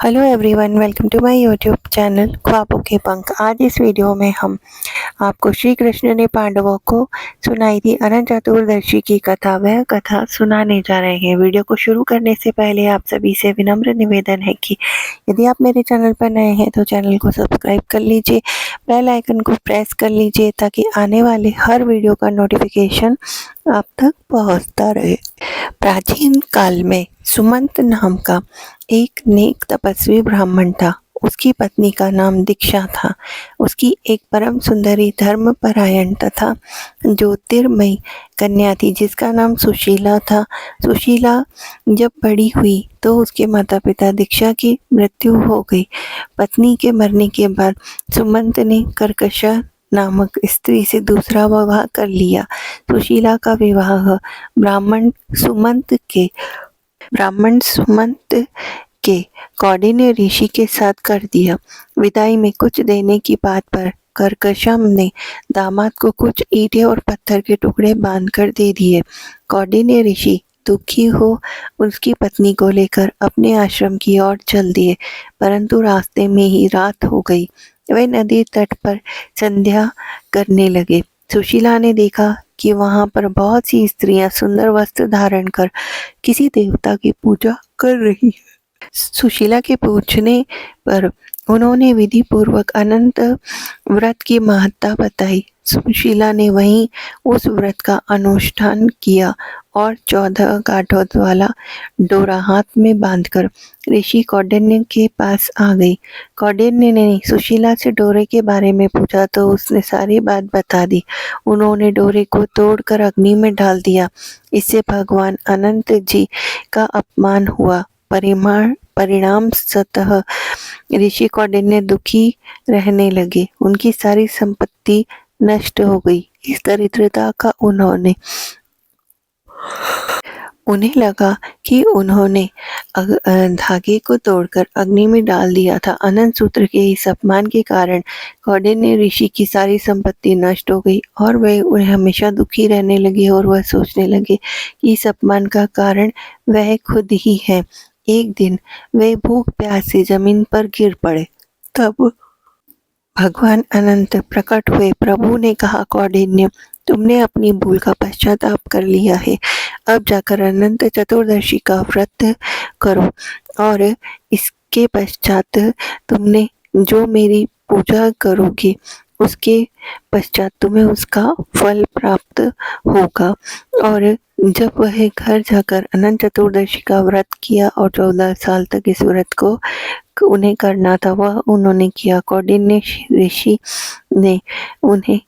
Hello everyone, welcome to my YouTube channel ख्वाबों के पंख। आज इस वीडियो में हम आपको श्री कृष्ण ने पांडवों को सुनाई थी अनंत चतुर्दशी की कथा, वह कथा सुनाने जा रहे हैं। वीडियो को शुरू करने से पहले आप सभी से विनम्र निवेदन है कि यदि आप मेरे चैनल पर नए हैं तो चैनल को सब्सक्राइब कर लीजिए, बेल आइकन को प्रेस कर लीजिए ताकि आने वाले हर वीडियो का नोटिफिकेशन आप तक पहुंचता रहे। प्राचीन काल में सुमंत नाम का एक नेक तपस्वी ब्राह्मण था। उसकी पत्नी का नाम दीक्षा था। उसकी एक परम सुंदरी धर्मपरायण तथा ज्योतिर्मयी कन्या थी जिसका नाम सुशीला था। सुशीला जब बड़ी हुई तो उसके माता पिता दीक्षा की मृत्यु हो गई। पत्नी के मरने के बाद सुमंत ने कर्कशा नामक स्त्री से दूसरा विवाह कर लिया। सुशीला का विवाह ब्राह्मण सुमंत के कौंडिन्य ऋषि के साथ कर दिया। विदाई में कुछ देने की बात पर कर्कशम ने दामाद को कुछ ईंटें और पत्थर के टुकड़े बांधकर दे दिए। कौंडिन्य ऋषि दुखी हो उसकी पत्नी को लेकर अपने आश्रम की ओर चल दिए, परंतु रास्ते में ही रात हो गई। वे नदी तट पर संध्या करने लगे। सुशीला ने देखा कि वहां पर बहुत सी स्त्रियां सुंदर वस्त्र धारण कर किसी देवता की पूजा कर रही है। सुशीला के पूछने पर उन्होंने विधि पूर्वक अनंत व्रत की महत्ता बताई। सुशीला ने वहीं उस व्रत का अनुष्ठान किया और 14 गांठों वाला डोरा हाथ में बांधकर ऋषि कौंडिन्य के पास आ गई। कौंडिन्य ने सुशीला से डोरे के बारे में पूछा तो उसने सारी बात बता दी। उन्होंने डोरे को तोड़कर अग्नि में डाल दिया। इससे भगवान अनंत जी का अपमान हुआ। परिणाम स्वतः ऋषि कौंडिन्य दुखी रहने लगे। उनकी सारी संपत्ति नष्ट हो गई। इस दरिद्रता का उन्हें लगा कि उन्होंने धागे को तोड़कर अग्नि में डाल दिया था। अनंत सूत्र के इस अपमान के कारण कौंडिन्य ऋषि की सारी संपत्ति नष्ट हो गई और वह हमेशा दुखी रहने लगे और वह सोचने लगे कि इस अपमान का कारण वह खुद ही है। एक दिन वे भूख प्यास से जमीन पर गिर पड़े। तब भगवान अनंत प्रकट हुए। प्रभु ने कहा, कौंडिन्य, तुमने अपनी भूल का पश्चाताप कर लिया है। अब जाकर अनंत चतुर्दशी का व्रत करो और इसके पश्चात तुमने जो मेरी पूजा करोगे उसके पश्चात तुम्हें उसका फल प्राप्त होगा। और जब वह घर जाकर अनंत चतुर्दशी का व्रत किया और 14 साल तक इस व्रत को उन्हें करना था वह उन्होंने किया। कौंडिन्य ऋषि ने उन्हें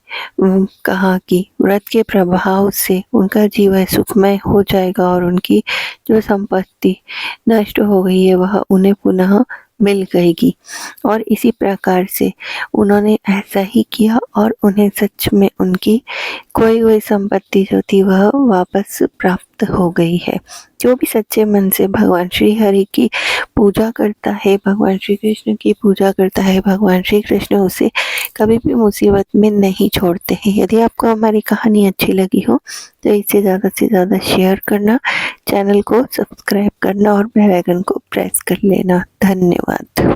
कहा कि व्रत के प्रभाव से उनका जीवन सुखमय हो जाएगा और उनकी जो संपत्ति नष्ट हो गई है वह उन्हें पुनः मिल गएगी। और इसी प्रकार से उन्होंने ऐसा ही किया और उन्हें सच में उनकी खोई हुई संपत्ति जो थी वह वापस प्राप्त हो गई है। जो भी सच्चे मन से भगवान श्री हरि की पूजा करता है, भगवान श्री कृष्ण की पूजा करता है, भगवान श्री कृष्ण उसे कभी भी मुसीबत में नहीं छोड़ते हैं। यदि आपको हमारी कहानी अच्छी लगी हो तो इसे ज़्यादा से ज़्यादा शेयर करना, चैनल को सब्सक्राइब करना और बेल आइकन को प्रेस कर लेना। धन्यवाद।